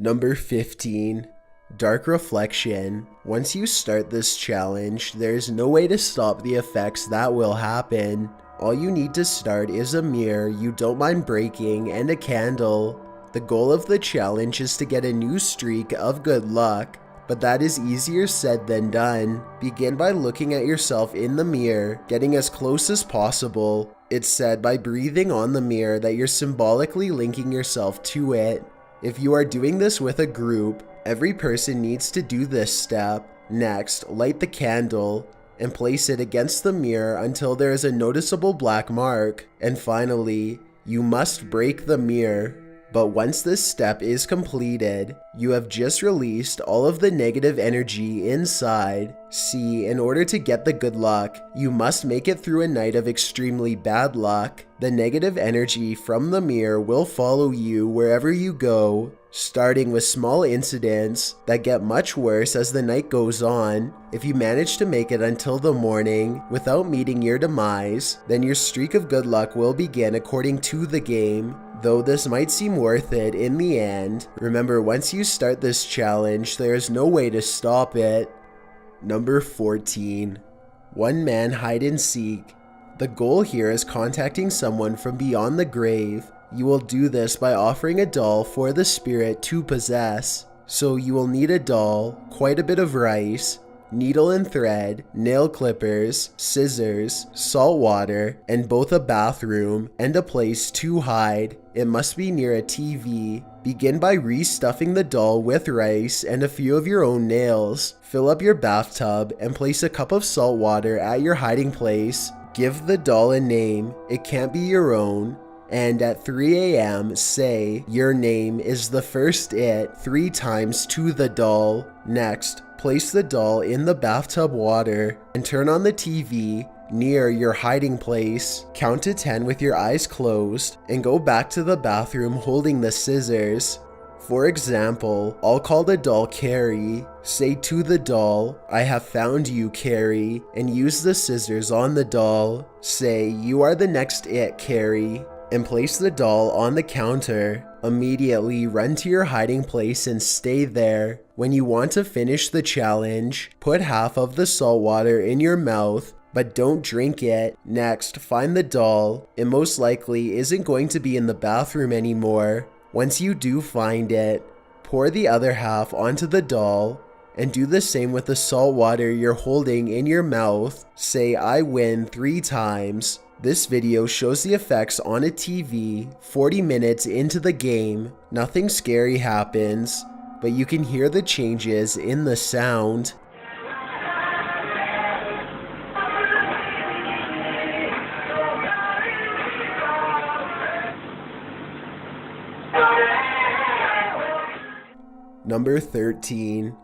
Number 15. Dark Reflection. Once you start this challenge, there's no way to stop the effects that will happen. All you need to start is a mirror you don't mind breaking and a candle. The goal of the challenge is to get a new streak of good luck, but that is easier said than done. Begin by looking at yourself in the mirror, getting as close as possible. It's said by breathing on the mirror that you're symbolically linking yourself to it. If you are doing this with a group, every person needs to do this step. Next, light the candle and place it against the mirror until there is a noticeable black mark. And finally, you must break the mirror. But once this step is completed, you have just released all of the negative energy inside. See, in order to get the good luck, you must make it through a night of extremely bad luck. The negative energy from the mirror will follow you wherever you go, starting with small incidents that get much worse as the night goes on. If you manage to make it until the morning without meeting your demise, then your streak of good luck will begin according to the game. Though this might seem worth it in the end, remember once you start this challenge, there is no way to stop it. Number 14. One man hide and seek. The goal here is contacting someone from beyond the grave. You will do this by offering a doll for the spirit to possess. So you will need a doll, quite a bit of rice, needle and thread, nail clippers, scissors, salt water, and both a bathroom and a place to hide. It must be near a TV. Begin by restuffing the doll with rice and a few of your own nails. Fill up your bathtub and place a cup of salt water at your hiding place. Give the doll a name. It can't be your own. And at 3 a.m. say, "Your name is the first it" 3 times to the doll. Next, place the doll in the bathtub water and turn on the TV near your hiding place. Count to 10 with your eyes closed and go back to the bathroom holding the scissors. For example, I'll call the doll Carrie. Say to the doll, "I have found you, Carrie," and use the scissors on the doll. Say, "You are the next it, Carrie," and place the doll on the counter. Immediately run to your hiding place and stay there. When you want to finish the challenge, put half of the salt water in your mouth, but don't drink it. Next, find the doll. It most likely isn't going to be in the bathroom anymore. Once you do find it, pour the other half onto the doll and do the same with the salt water you're holding in your mouth. Say, "I win" 3 times. This video shows the effects on a TV 40 minutes into the game. Nothing scary happens, but you can hear the changes in the sound. Number 13.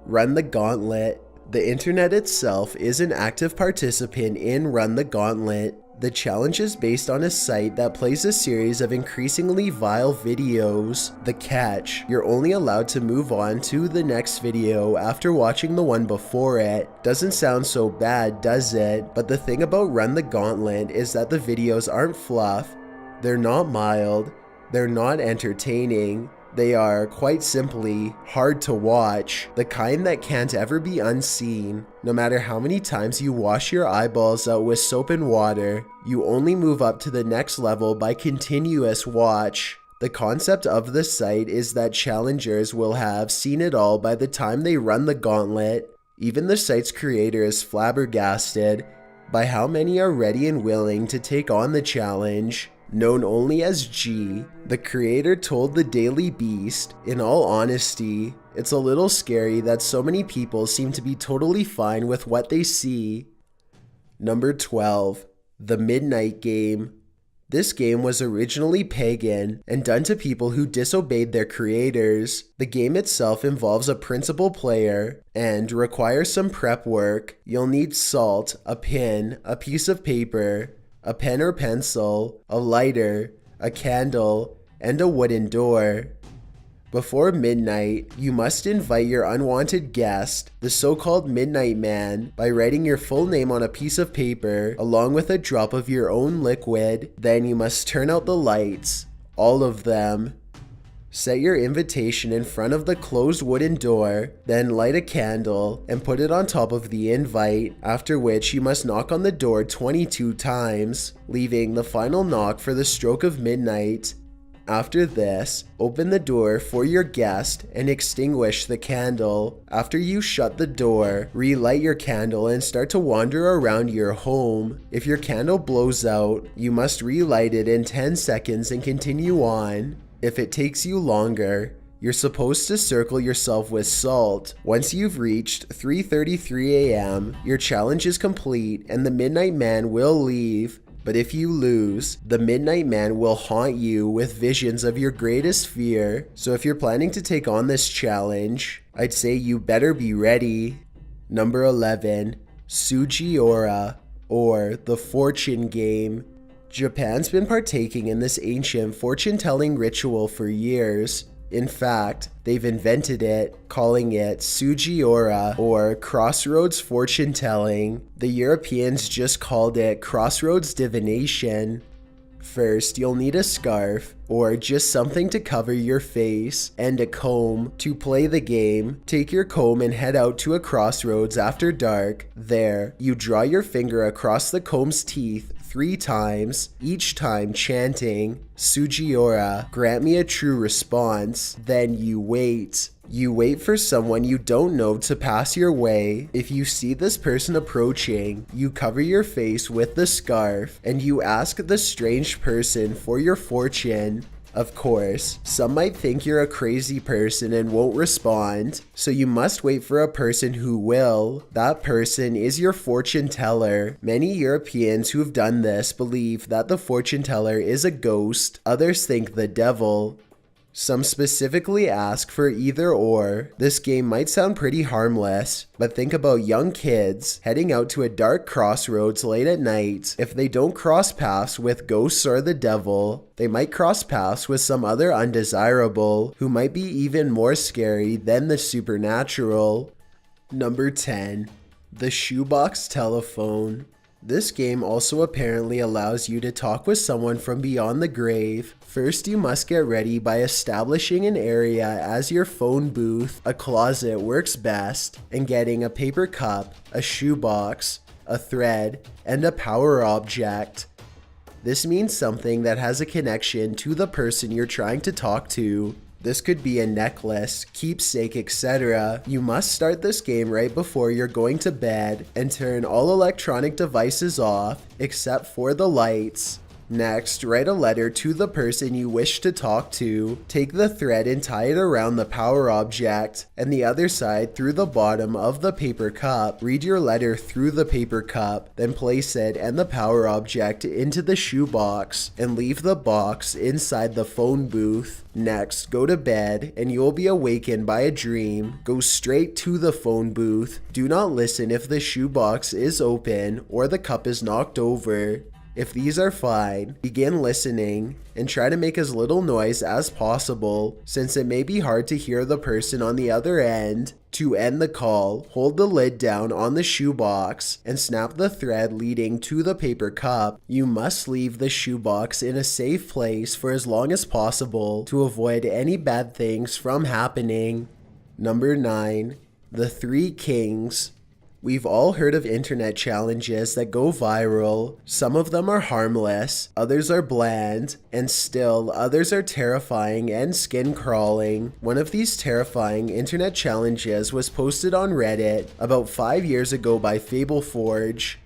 Run the Gauntlet. The internet itself is an active participant in Run the Gauntlet. The challenge is based on a site that plays a series of increasingly vile videos. The catch: you're only allowed to move on to the next video after watching the one before it. Doesn't sound so bad, does it? But the thing about Run the Gauntlet is that the videos aren't fluff, they're not mild, they're not entertaining. They are, quite simply, hard to watch, the kind that can't ever be unseen. No matter how many times you wash your eyeballs out with soap and water, you only move up to the next level by continuous watch. The concept of the site is that challengers will have seen it all by the time they run the gauntlet. Even the site's creator is flabbergasted by how many are ready and willing to take on the challenge. Known only as G, the creator told the Daily Beast, "In all honesty, it's a little scary that so many people seem to be totally fine with what they see." Number 12. The Midnight Game. This game was originally pagan and done to people who disobeyed their creators. The game itself involves a principal player and requires some prep work. You'll need salt, a pin, a piece of paper, a pen or pencil, a lighter, a candle, and a wooden door. Before midnight, you must invite your unwanted guest, the so-called Midnight Man, by writing your full name on a piece of paper along with a drop of your own liquid. Then you must turn out the lights, all of them. Set your invitation in front of the closed wooden door, then light a candle and put it on top of the invite, after which you must knock on the door 22 times, leaving the final knock for the stroke of midnight. After this, open the door for your guest and extinguish the candle. After you shut the door, relight your candle and start to wander around your home. If your candle blows out, you must relight it in 10 seconds and continue on. If it takes you longer, you're supposed to circle yourself with salt. Once you've reached 3:33 a.m., your challenge is complete and the Midnight Man will leave. But if you lose, the Midnight Man will haunt you with visions of your greatest fear. So if you're planning to take on this challenge, I'd say you better be ready. Number 11, Sugiura, or the fortune game. Japan's been partaking in this ancient fortune-telling ritual for years. In fact, they've invented it, calling it Sugiura, or crossroads fortune telling. The Europeans just called it crossroads divination. First, you'll need a scarf, or just something to cover your face, and a comb. To play the game, take your comb and head out to a crossroads after dark. There, you draw your finger across the comb's teeth 3 times, each time chanting, Sugiura, grant me a true response. Then you wait. You wait for someone you don't know to pass your way. If you see this person approaching, you cover your face with the scarf and you ask the strange person for your fortune. Of course, some might think you're a crazy person and won't respond, so you must wait for a person who will. That person is your fortune teller. Many Europeans who've done this believe that the fortune teller is a ghost. Others think the devil. Some specifically ask for either or. This game might sound pretty harmless, but think about young kids heading out to a dark crossroads late at night. If they don't cross paths with ghosts or the devil, they might cross paths with some other undesirable who might be even more scary than the supernatural. Number 10, the shoebox telephone. This game also apparently allows you to talk with someone from beyond the grave. First, you must get ready by establishing an area as your phone booth. A closet works best, and getting a paper cup, a shoebox, a thread, and a power object. This means something that has a connection to the person you're trying to talk to. This could be a necklace, keepsake, etc. You must start this game right before you're going to bed and turn all electronic devices off except for the lights. Next, write a letter to the person you wish to talk to. Take the thread and tie it around the power object and the other side through the bottom of the paper cup. Read your letter through the paper cup, then place it and the power object into the shoebox and leave the box inside the phone booth. Next, go to bed and you will be awakened by a dream. Go straight to the phone booth. Do not listen if the shoebox is open or the cup is knocked over. If these are fine, begin listening and try to make as little noise as possible since it may be hard to hear the person on the other end. To end the call, hold the lid down on the shoebox and snap the thread leading to the paper cup. You must leave the shoebox in a safe place for as long as possible to avoid any bad things from happening. Number 9, the 3 Kings. We've all heard of internet challenges that go viral. Some of them are harmless, others are bland, and still others are terrifying and skin-crawling. One of these terrifying internet challenges was posted on Reddit about 5 years ago by FableForge.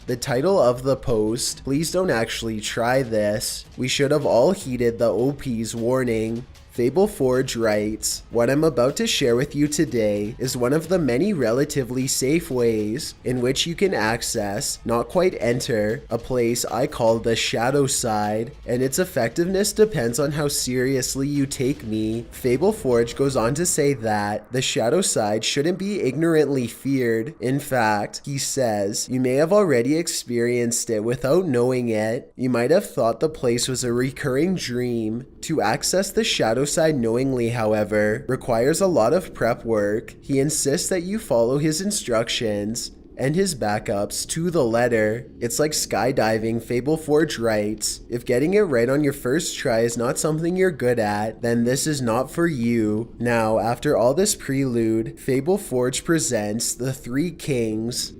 The title of the post, "Please don't actually try this. We should have all heeded the OP's warning." FableForge writes, "What I'm about to share with you today is one of the many relatively safe ways in which you can access, not quite enter, a place I call the shadow side, and its effectiveness depends on how seriously you take me." FableForge goes on to say that the shadow side shouldn't be ignorantly feared. In fact, he says, you may have already experienced it without knowing it. You might have thought the place was a recurring dream. To access the shadow side knowingly, however, requires a lot of prep work. He insists that you follow his instructions. and his backups to the letter. It's like skydiving, Fable Forge writes. If getting it right on your first try is not something you're good at, then this is not for you. Now, after all this prelude, Fable Forge presents the Three Kings.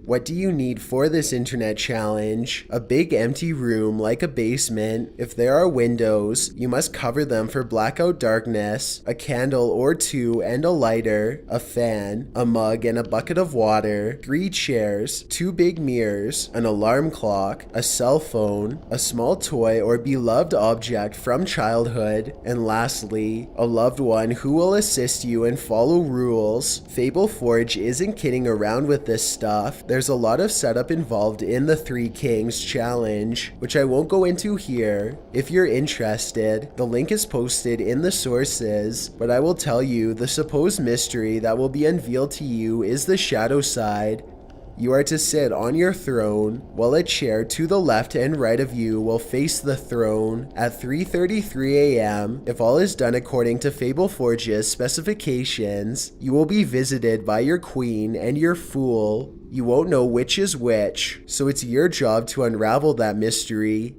What do you need for this internet challenge? A big empty room like a basement. If there are windows, you must cover them for blackout darkness, a candle or two and a lighter, a fan, a mug and a bucket of water, 3 chairs, 2 big mirrors, an alarm clock, a cell phone, a small toy or beloved object from childhood, and lastly, a loved one who will assist you and follow rules. Fable Forge isn't kidding around with this stuff. There's a lot of setup involved in the Three Kings challenge, which I won't go into here. If you're interested, the link is posted in the sources, but I will tell you the supposed mystery that will be unveiled to you is the shadow side. You are to sit on your throne, while a chair to the left and right of you will face the throne. At 3:33 a.m., if all is done according to Fable Forge's specifications, you will be visited by your queen and your fool. You won't know which is which, so it's your job to unravel that mystery.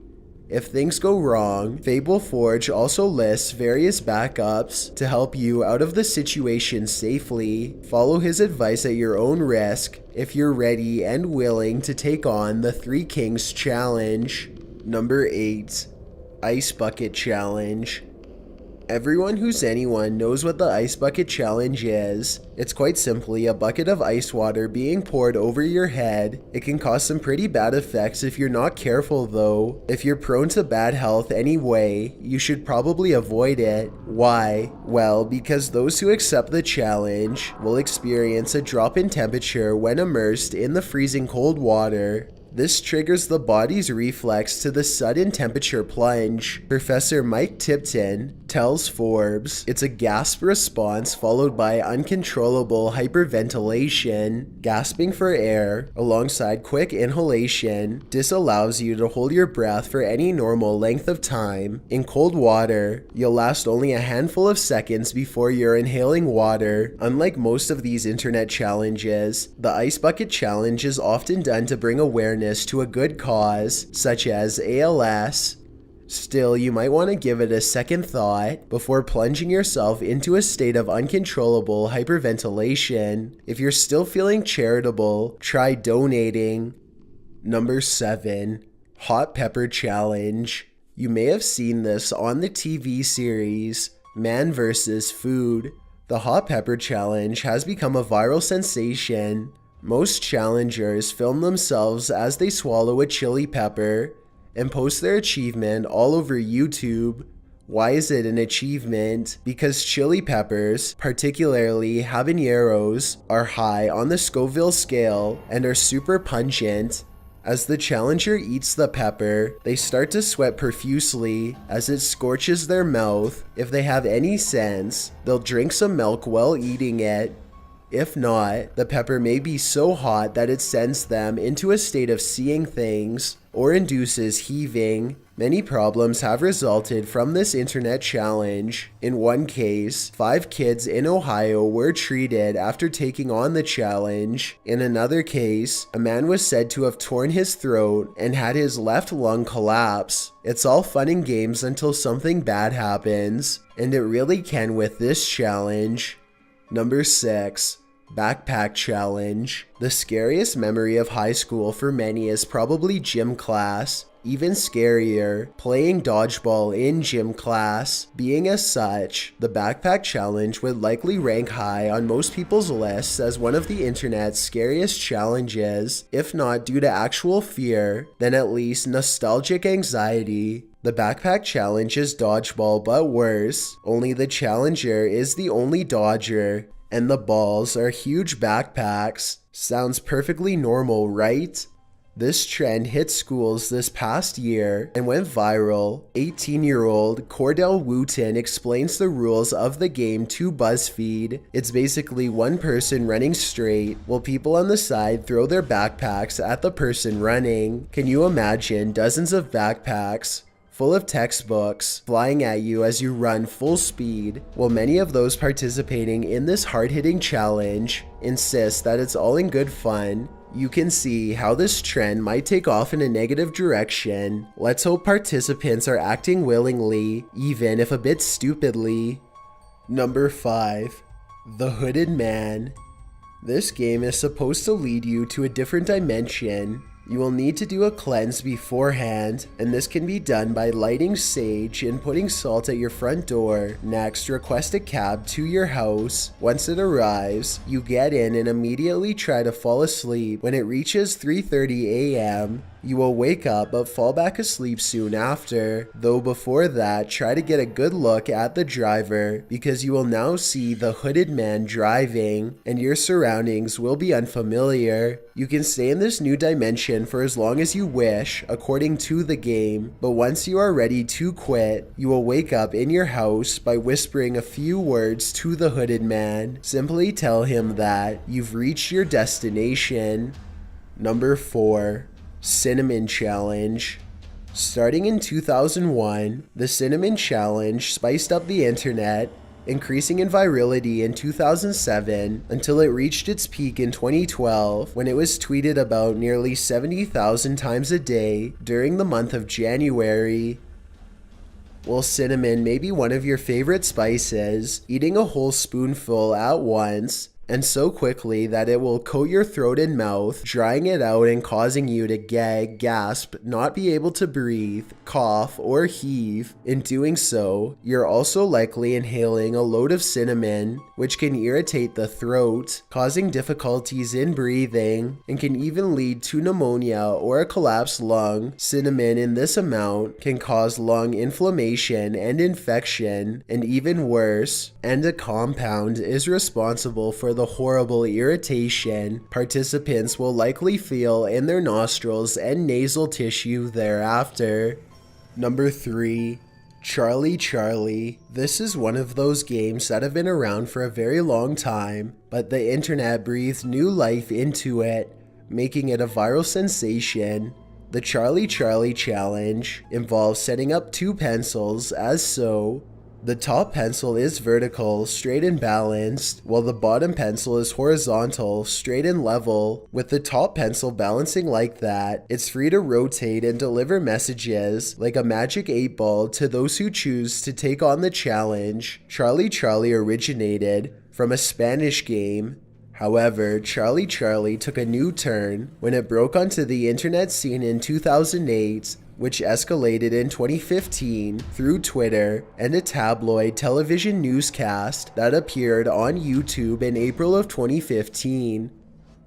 If things go wrong, Fable Forge also lists various backups to help you out of the situation safely. Follow his advice at your own risk if you're ready and willing to take on the Three Kings challenge. Number 8. Ice Bucket Challenge. Everyone who's anyone knows what the ice bucket challenge is. It's quite simply a bucket of ice water being poured over your head. It can cause some pretty bad effects if you're not careful though. If you're prone to bad health anyway, you should probably avoid it. Why? Well, because those who accept the challenge will experience a drop in temperature when immersed in the freezing cold water. This triggers the body's reflex to the sudden temperature plunge. Professor Mike Tipton tells Forbes it's a gasp response followed by uncontrollable hyperventilation. Gasping for air, alongside quick inhalation, disallows you to hold your breath for any normal length of time. In cold water, you'll last only a handful of seconds before you're inhaling water. Unlike most of these internet challenges, the Ice Bucket Challenge is often done to bring awareness to a good cause, such as ALS. Still, you might want to give it a second thought before plunging yourself into a state of uncontrollable hyperventilation. If you're still feeling charitable, try donating. Number 7. Hot Pepper Challenge. You may have seen this on the TV series Man vs. Food. The Hot Pepper Challenge has become a viral sensation. Most challengers film themselves as they swallow a chili pepper and post their achievement all over YouTube. Why is it an achievement? Because chili peppers, particularly habaneros, are high on the Scoville scale and are super pungent. As the challenger eats the pepper, they start to sweat profusely as it scorches their mouth. If they have any sense, they'll drink some milk while eating it. If not, the pepper may be so hot that it sends them into a state of seeing things or induces heaving. Many problems have resulted from this internet challenge. In one case, 5 kids in Ohio were treated after taking on the challenge. In another case, a man was said to have torn his throat and had his left lung collapse. It's all fun and games until something bad happens, and it really can with this challenge. Number 6. Backpack Challenge. The scariest memory of high school for many is probably gym class. Even scarier, playing dodgeball in gym class. Being as such, the Backpack Challenge would likely rank high on most people's lists as one of the internet's scariest challenges. If not due to actual fear, then at least nostalgic anxiety. The Backpack Challenge is dodgeball but worse, only the challenger is the only dodger, and the balls are huge backpacks. Sounds perfectly normal, right? This trend hit schools this past year and went viral. 18-year-old Cordell Wooten explains the rules of the game to BuzzFeed. It's basically one person running straight, while people on the side throw their backpacks at the person running. Can you imagine dozens of backpacks full of textbooks flying at you as you run full speed? While many of those participating in this hard-hitting challenge insist that it's all in good fun, You can see how this trend might take off in a negative direction. Let's hope participants are acting willingly, even if a bit stupidly. Number 5. The Hooded Man. This game is supposed to lead you to a different dimension. You will need to do a cleanse beforehand, and this can be done by lighting sage and putting salt at your front door. Next, request a cab to your house. Once it arrives, you get in and immediately try to fall asleep. When it reaches 3:30 a.m., you will wake up but fall back asleep soon after. Though before that, try to get a good look at the driver, because you will now see the hooded man driving and your surroundings will be unfamiliar. You can stay in this new dimension for as long as you wish according to the game, but once you are ready to quit, you will wake up in your house by whispering a few words to the hooded man. Simply tell him that you've reached your destination. Number 4. Cinnamon Challenge. Starting in 2001, the Cinnamon Challenge spiced up the internet, increasing in virality in 2007 until it reached its peak in 2012 when it was tweeted about nearly 70,000 times a day during the month of January. While cinnamon may be one of your favorite spices, eating a whole spoonful at once and so quickly that it will coat your throat and mouth, drying it out and causing you to gag, gasp, not be able to breathe, cough, or heave. In doing so, you're also likely inhaling a load of cinnamon, which can irritate the throat, causing difficulties in breathing, and can even lead to pneumonia or a collapsed lung. Cinnamon in this amount can cause lung inflammation and infection, and even worse, and a compound is responsible for the horrible irritation participants will likely feel in their nostrils and nasal tissue thereafter. Number 3. Charlie Charlie. This is one of those games that have been around for a very long time, but the internet breathed new life into it, making it a viral sensation. The Charlie Charlie challenge involves setting up 2 pencils as so. The top pencil is vertical, straight and balanced, while the bottom pencil is horizontal, straight and level. With the top pencil balancing like that, it's free to rotate and deliver messages like a magic 8-ball to those who choose to take on the challenge. Charlie Charlie originated from a Spanish game. However, Charlie Charlie took a new turn when it broke onto the internet scene in 2008, which escalated in 2015 through Twitter and a tabloid television newscast that appeared on YouTube in April of 2015.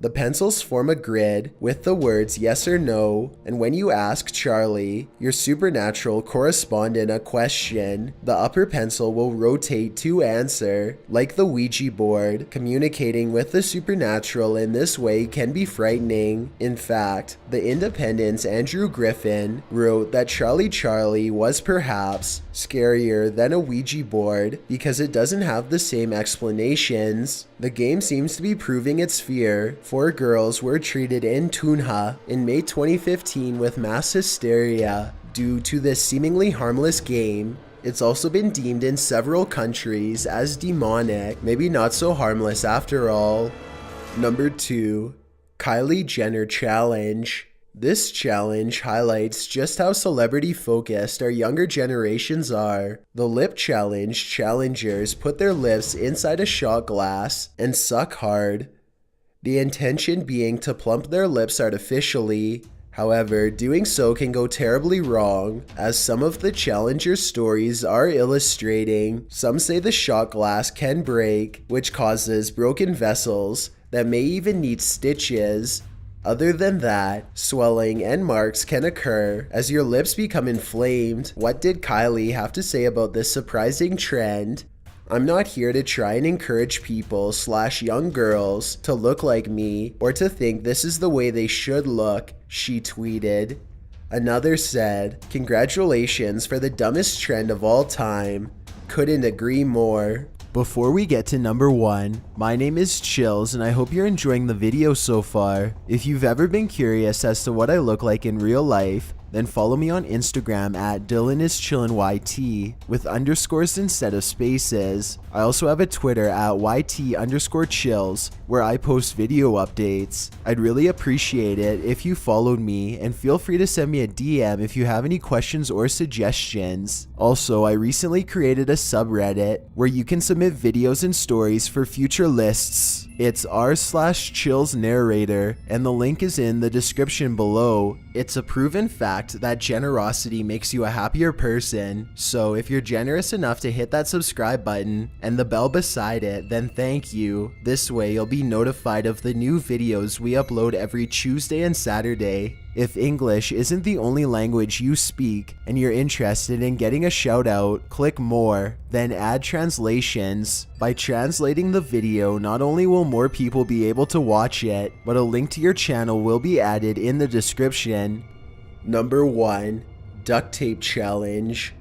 The pencils form a grid with the words yes or no, and when you ask Charlie, your supernatural correspondent, a question, the upper pencil will rotate to answer. Like the Ouija board, communicating with the supernatural in this way can be frightening. In fact, The Independent's Andrew Griffin wrote that Charlie Charlie was perhaps scarier than a Ouija board because it doesn't have the same explanations. The game seems to be proving its fear. 4 girls were treated in Tunja in May 2015 with mass hysteria due to this seemingly harmless game. It's also been deemed in several countries as demonic, maybe not so harmless after all. Number 2. Kylie Jenner Challenge. This challenge highlights just how celebrity-focused our younger generations are. The lip challenge challengers put their lips inside a shot glass and suck hard, the intention being to plump their lips artificially. However, doing so can go terribly wrong, as some of the challengers' stories are illustrating. Some say the shot glass can break, which causes broken vessels that may even need stitches. Other than that, swelling and marks can occur as your lips become inflamed. What did Kylie have to say about this surprising trend? I'm not here to try and encourage people / young girls to look like me or to think this is the way they should look, she tweeted. Another said, "Congratulations for the dumbest trend of all time. Couldn't agree more." Before we get to number 1, my name is Chills and I hope you're enjoying the video so far. If you've ever been curious as to what I look like in real life, then follow me on Instagram at DylanIsChillinYT with underscores instead of spaces. I also have a Twitter at YT_chills where I post video updates. I'd really appreciate it if you followed me, and feel free to send me a DM if you have any questions or suggestions. Also, I recently created a subreddit where you can submit videos and stories for future lists. It's r/chillsnarrator, and the link is in the description below. It's a proven fact that generosity makes you a happier person, so if you're generous enough to hit that subscribe button and the bell beside it, then thank you. This way you'll be notified of the new videos we upload every Tuesday and Saturday. If English isn't the only language you speak and you're interested in getting a shout out, click more, then add translations. By translating the video, not only will more people be able to watch it, but a link to your channel will be added in the description. Number 1. Duct Tape Challenge.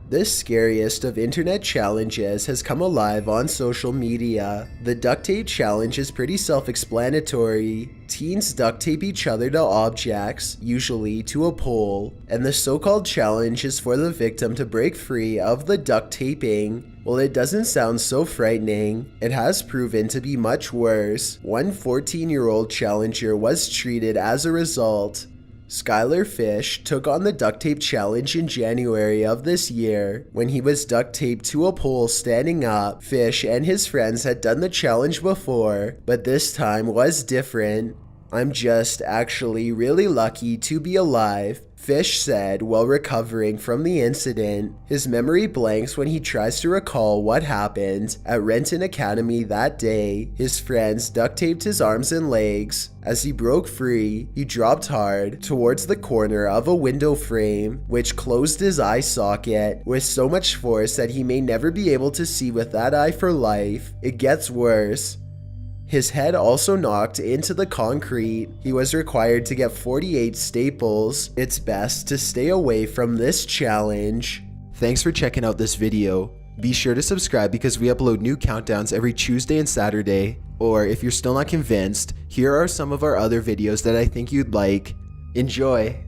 This scariest of internet challenges has come alive on social media. The duct tape challenge is pretty self-explanatory. Teens duct tape each other to objects, usually to a pole, and the so-called challenge is for the victim to break free of the duct taping. While it doesn't sound so frightening, it has proven to be much worse. One 14-year-old challenger was treated as a result. Skylar Fish took on the duct tape challenge in January of this year. When he was duct taped to a pole standing up, Fish and his friends had done the challenge before, but this time was different. "I'm just actually really lucky to be alive," Fish said while recovering from the incident. His memory blanks when he tries to recall what happened at Renton Academy that day. His friends duct taped his arms and legs. As he broke free, he dropped hard towards the corner of a window frame, which closed his eye socket with so much force that he may never be able to see with that eye for life. It gets worse. His head also knocked into the concrete. He was required to get 48 staples. It's best to stay away from this challenge. Thanks for checking out this video. Be sure to subscribe because we upload new countdowns every Tuesday and Saturday. Or if you're still not convinced, here are some of our other videos that I think you'd like. Enjoy!